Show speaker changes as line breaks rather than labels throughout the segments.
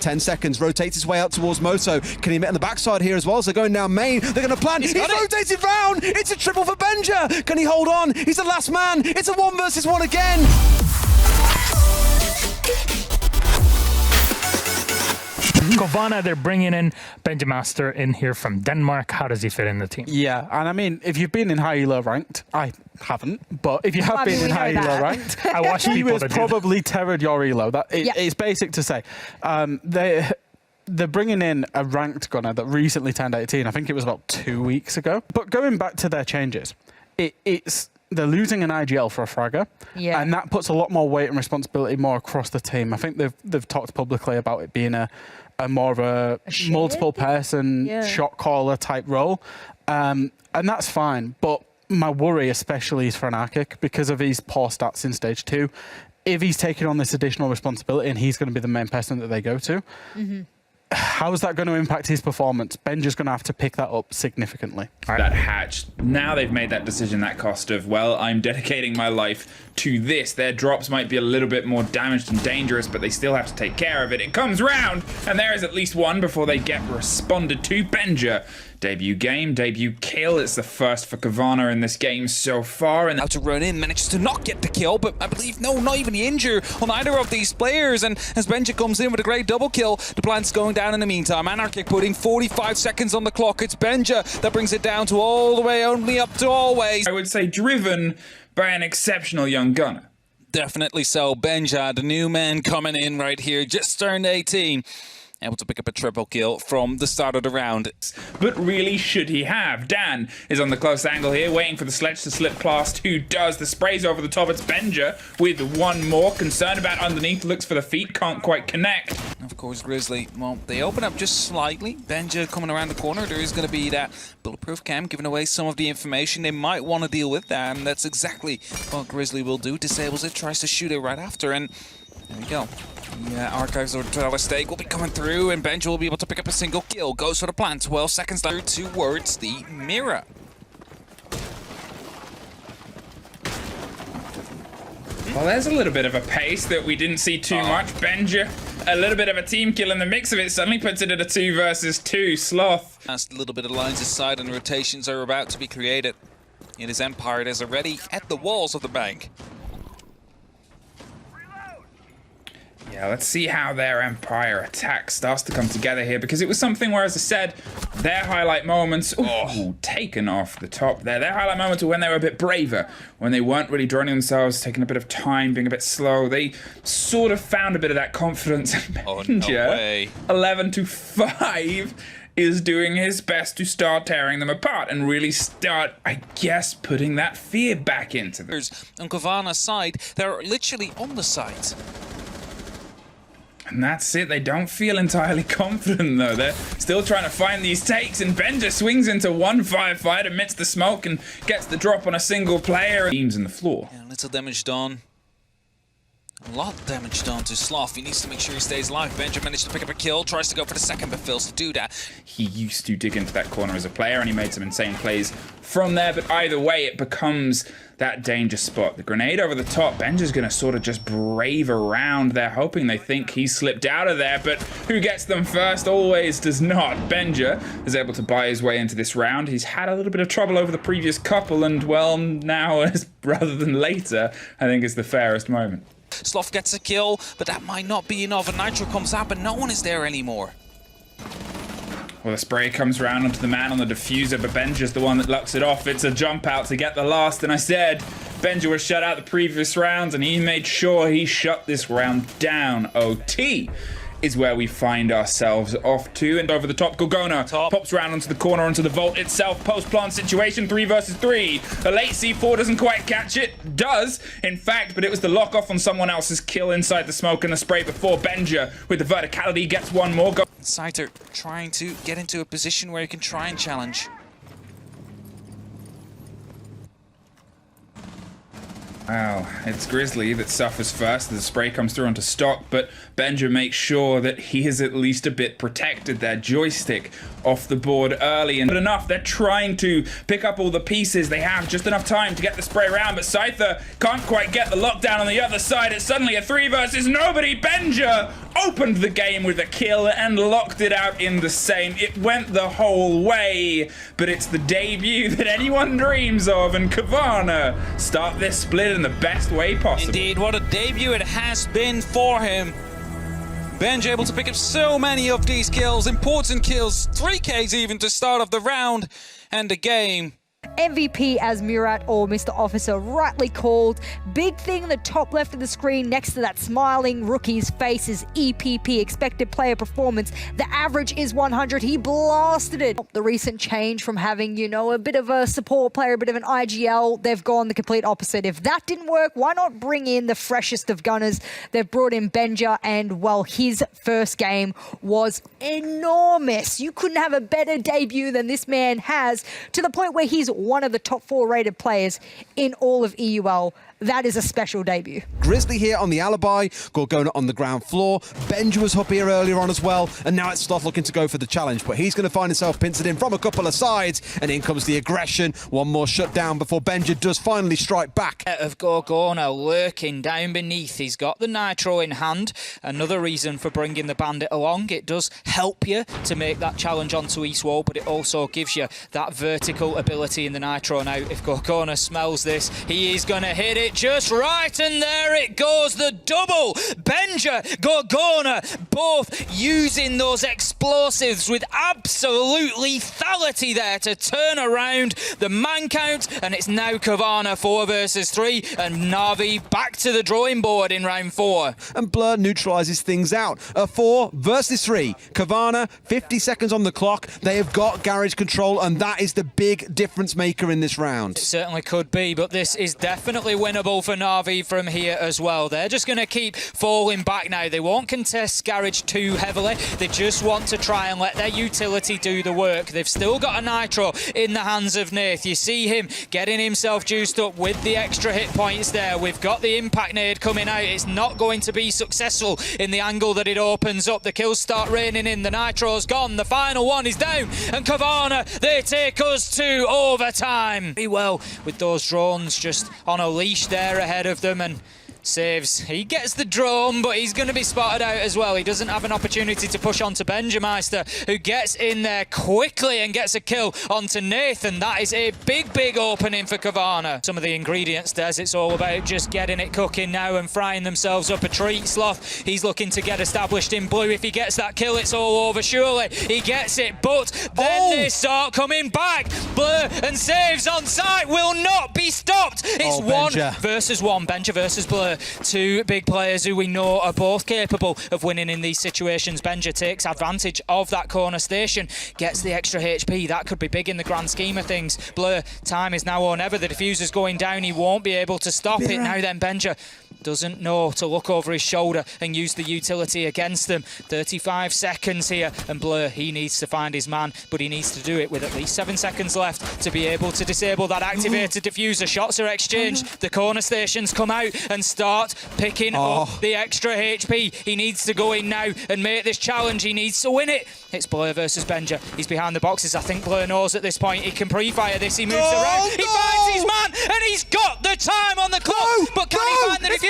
10 seconds, rotates his way out towards Moto. Can he met on the backside here as well? So going down main, they're going to plant. He's rotated round. It's a triple for Benja. Can he hold on? He's the last man. It's a 1 versus 1 again.
Kovana, they're bringing in Benjamaster in here from Denmark. How does he fit in the team?
Yeah, and I mean, if you've been in high elo ranked, I haven't, but if you have been in high elo ranked,
I watched
he
people
was probably terrored your elo. It's basic to say. They're bringing in a ranked gunner that recently turned 18. I think it was about 2 weeks ago. But going back to their changes, they're losing an IGL for a fragger, and that puts a lot more weight and responsibility more across the team. I think they've talked publicly about it being a more of a multiple person shot caller type role, and that's fine. But my worry especially is for Anarchic because of his poor stats in stage 2. If he's taking on this additional responsibility and he's going to be the main person that they go to, how is that going to impact his performance? Benja's going to have to pick that up significantly.
That hatch. Now they've made that decision, that cost of, well, I'm dedicating my life to this. Their drops might be a little bit more damaged and dangerous, but they still have to take care of it. It comes round, and there is at least one before they get responded to. Benja. Debut game, debut kill. It's the first for Kovana in this game so far. And
out to run in, manages to not get the kill, but I believe, no, not even the injure on either of these players. And as Benja comes in with a great double kill, the plant's going down in the meantime. Anarchic putting 45 seconds on the clock. It's Benja that brings it down to all the way, only up to always.
I would say driven by an exceptional young gunner.
Definitely so. Benja, the new man coming in right here, just turned 18. Able to pick up a triple kill from the start of the round.
But really, should he have? Dan is on the close angle here, waiting for the sledge to slip past. Who does? The spray's over the top. It's Benja with one more. Concerned about underneath, looks for the feet, can't quite connect.
Of course, Grizzly, well, they open up just slightly. Benja coming around the corner. There is going to be that bulletproof cam giving away some of the information. They might want to deal with that, and that's exactly what Grizzly will do. Disables it, tries to shoot it right after, and there we go. Yeah, Archives or Dollar Stake will be coming through, and Benja will be able to pick up a single kill. Goes for the plant. 12 seconds later towards the mirror.
Well, there's a little bit of a pace that we didn't see too much. Benja, a little bit of a team kill in the mix of it, suddenly puts it at a 2 versus 2. Sloth.
Last little bit of lines aside, and rotations are about to be created. It is Empire that is already at the walls of the bank.
Yeah, let's see how their Empire attack starts to come together here, because it was something where, as I said, their highlight moments, taken off the top there. Their highlight moments were when they were a bit braver, when they weren't really droning themselves, taking a bit of time, being a bit slow. They sort of found a bit of that confidence.
Oh, no way.
11-5 is doing his best to start tearing them apart and really start, I guess, putting that fear back into them.
On Kovana's side, they're literally on the site.
And that's it. They don't feel entirely confident, though. They're still trying to find these takes, and Benja swings into one firefight amidst the smoke and gets the drop on a single player. Beams in the floor.
Yeah, little damage done. A lot of damage done to Sloth. He needs to make sure he stays alive. Benja managed to pick up a kill, tries to go for the second, but fails to do that.
He used to dig into that corner as a player, and he made some insane plays from there, but either way, it becomes that danger spot. The grenade over the top, Benja's gonna sort of just brave around. They're hoping they think he slipped out of there, but who gets them first always does not. Benja is able to buy his way into this round. He's had a little bit of trouble over the previous couple, and well, now rather than later, I think is the fairest moment.
Sloth gets a kill, but that might not be enough. A Nitro comes out, but no one is there anymore.
Well, the spray comes around onto the man on the diffuser, but Benja's the one that locks it off. It's a jump out to get the last, and I said Benja was shut out the previous rounds, and he made sure he shut this round down. OT is where we find ourselves off to, and over the top, Gorgona pops around onto the corner, onto the vault itself. Post-plant situation, 3 versus 3. The late C4 doesn't quite catch it. Does, in fact, but it was the lock-off on someone else's kill inside the smoke and the spray before Benja, with the verticality, gets one more.
Scyther trying to get into a position where he can try and challenge.
Wow, it's Grizzly that suffers first. The spray comes through onto stock, but Benja makes sure that he is at least a bit protected. Their joystick off the board early, and enough. They're trying to pick up all the pieces. They have just enough time to get the spray around, but Scyther can't quite get the lockdown on the other side. It's suddenly a 3 versus nobody. Benja opened the game with a kill and locked it out in the same. It went the whole way, but it's the debut that anyone dreams of, and Kavana start this split in the best way possible.
Indeed, what a debut it has been for him. Benja able to pick up so many of these kills, important kills, 3 Ks even to start off the round and the game.
MVP, as Murat or Mr. Officer rightly called. Big thing in the top left of the screen next to that smiling rookie's face is EPP, expected player performance. The average is 100. He blasted it. The recent change from having, you know, a bit of a support player, a bit of an IGL, they've gone the complete opposite. If that didn't work, why not bring in the freshest of gunners? They've brought in Benja, and, well, his first game was enormous. You couldn't have a better debut than this man has, to the point where he's one of the top 4 rated players in all of EUL. That is a special debut.
Grizzly here on the alibi, Gorgona on the ground floor. Benja was up here earlier on as well, and now it's Sloth looking to go for the challenge, but he's going to find himself pincered in from a couple of sides, and in comes the aggression. One more shutdown before Benja does finally strike back.
Of Gorgona lurking down beneath. He's got the Nitro in hand. Another reason for bringing the Bandit along. It does help you to make that challenge onto East Wall, but it also gives you that vertical ability in the Nitro. Now, if Gorgona smells this, he is going to hit it just right, and there it goes, the double. Benja, Gorgona, both using those explosives with absolute lethality there to turn around the man count, and it's now Kavana 4 versus 3, and Na'Vi back to the drawing board in round 4.
And Blur neutralises things out. 4 versus 3. Kavana, 50 seconds on the clock. They have got garage control, and that is the big difference maker in this round.
It certainly could be, but this is definitely winnable for Na'Vi from here as well. They're just going to keep falling back now. They won't contest garage too heavily. They just want to try and let their utility do the work. They've still got a Nitro in the hands of Nath. You see him getting himself juiced up with the extra hit points there. We've got the impact nade coming out. It's not going to be successful in the angle that it opens up. The kills start raining in. The Nitro's gone. The final one is down. And Kavana, they take us to overtime. Very well with those drones just on a leash there ahead of them, and saves. He gets the drone, but he's going to be spotted out as well. He doesn't have an opportunity to push onto Benjameister, who gets in there quickly and gets a kill onto Nathan. That is a big, big opening for Kavana. Some of the ingredients, Des, it's all about just getting it cooking now and frying themselves up a treat. Sloth, he's looking to get established in blue. If he gets that kill, it's all over. Surely he gets it, but then they start coming back. Blur and saves on site will not be stopped. It's 1 versus 1. Benja versus Blur. 2 big players who we know are both capable of winning in these situations. Benja takes advantage of that corner station, gets the extra HP. That could be big in the grand scheme of things. Blur, time is now or never. The diffuser's going down. He won't be able to stop it. Now then, Benja doesn't know to look over his shoulder and use the utility against them. 35 seconds here, and Blur, he needs to find his man, but he needs to do it with at least 7 seconds left to be able to disable that activated diffuser. Shots are exchanged. The corner stations come out and start picking up the extra HP. He needs to go in now and make this challenge. He needs to win it. It's Blur versus Benja. He's behind the boxes. I think Blur knows at this point he can pre-fire this. He moves around. He finds his man, and he's got the time on the clock. But can he find the diffuser?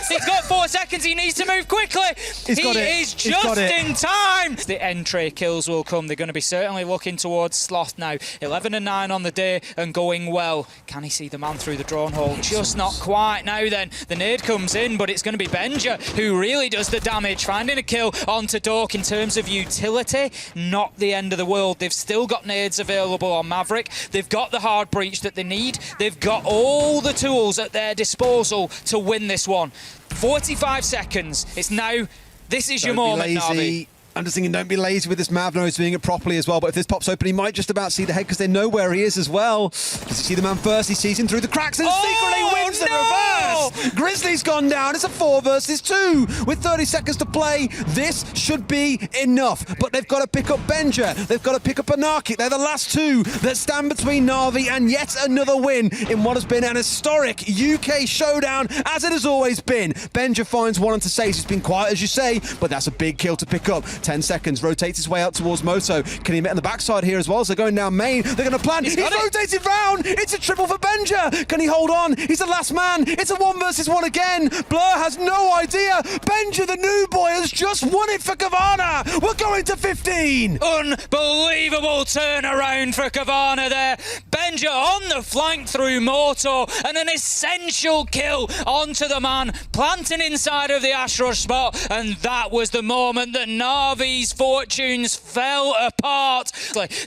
He's got 4 seconds. He needs to move quickly. He is just in time. The entry kills will come. They're going to be certainly looking towards Sloth now. 11 and 9 on the day and going well. Can he see the man through the drone hole? Just not quite. Now then, the nade comes in, but it's going to be Benja who really does the damage. Finding a kill onto Dork. In terms of utility, not the end of the world. They've still got nades available on Maverick. They've got the hard breach that they need. They've got all the tools at their disposal to win this one. 45 seconds. It's now. This is your moment, Na'Vi.
I'm just thinking, don't be lazy with this Mav. No, he's doing it properly as well. But if this pops open, he might just about see the head because they know where he is as well. Does he see the man first? He sees him through the cracks and secretly wins the reverse. Grizzly's gone down. It's a 4 versus 2 with 30 seconds to play. This should be enough. But they've got to pick up Benja. They've got to pick up Anarchic. They're the last 2 that stand between Na'Vi and yet another win in what has been an historic UK showdown, as it has always been. Benja finds one to say. He's been quiet, as you say, but that's a big kill to pick up. 10 seconds, rotates his way out towards Moto. Can he hit on the backside here as well? So they're going down main. They're going to plan. He's rotated round. It's a triple for Benja. Can he hold on? He's the last man. It's a 1 versus 1 again. Blur has no idea. Benja, the new boy, has just won it for Kavana. We're going to 15.
Unbelievable turnaround for Kavana there. Benja on the flank through Moto, and an essential kill onto the man, planting inside of the Ashrush spot, and that was the moment that Na'Vi's fortunes fell apart.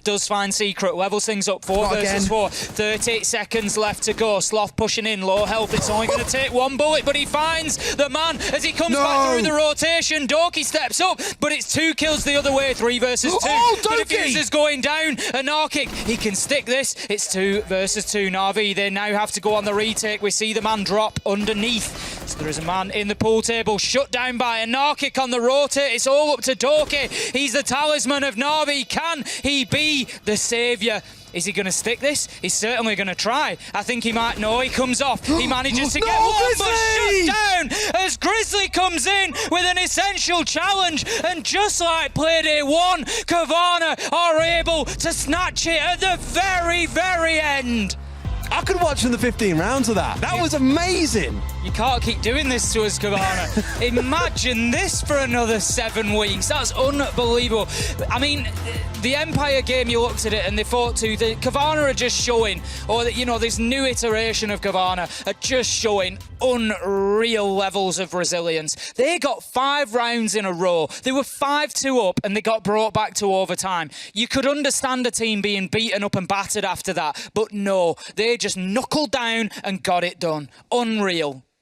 Does find Secret, levels things up, 4 versus 4. 38 seconds left to go. Sloth pushing in, low health. It's only going to take 1 bullet, but he finds the man as he comes back through the rotation. Doki steps up, but it's 2 kills the other way, 3 versus 2. The diffuser's going down. Anarchic, he can stick this. It's 2 versus 2. Na'Vi, they now have to go on the retake. We see the man drop underneath. So there is a man in the pool table, shut down by Anarchic on the rotate. It's all up to Doki. He's the talisman of Na'Vi. Can he be the saviour? Is he going to stick this? He's certainly going to try. I think he might. No, he comes off. He manages to get one, but shut down as Grizzly comes in with an essential challenge. And just like Playday 1, Kavana are able to snatch it at the very, very end.
I could watch in the 15 rounds of that. That was amazing.
You can't keep doing this to us, Kavana. Imagine this for another 7 weeks. That's unbelievable. I mean, the Empire game, you looked at it and they fought to. The Kavana are just showing, or you know, this new iteration of Kavana are just showing unreal levels of resilience. They got 5 rounds in a row. They were 5-2 up and they got brought back to overtime. You could understand a team being beaten up and battered after that, but no, they just knuckled down and got it done. Unreal.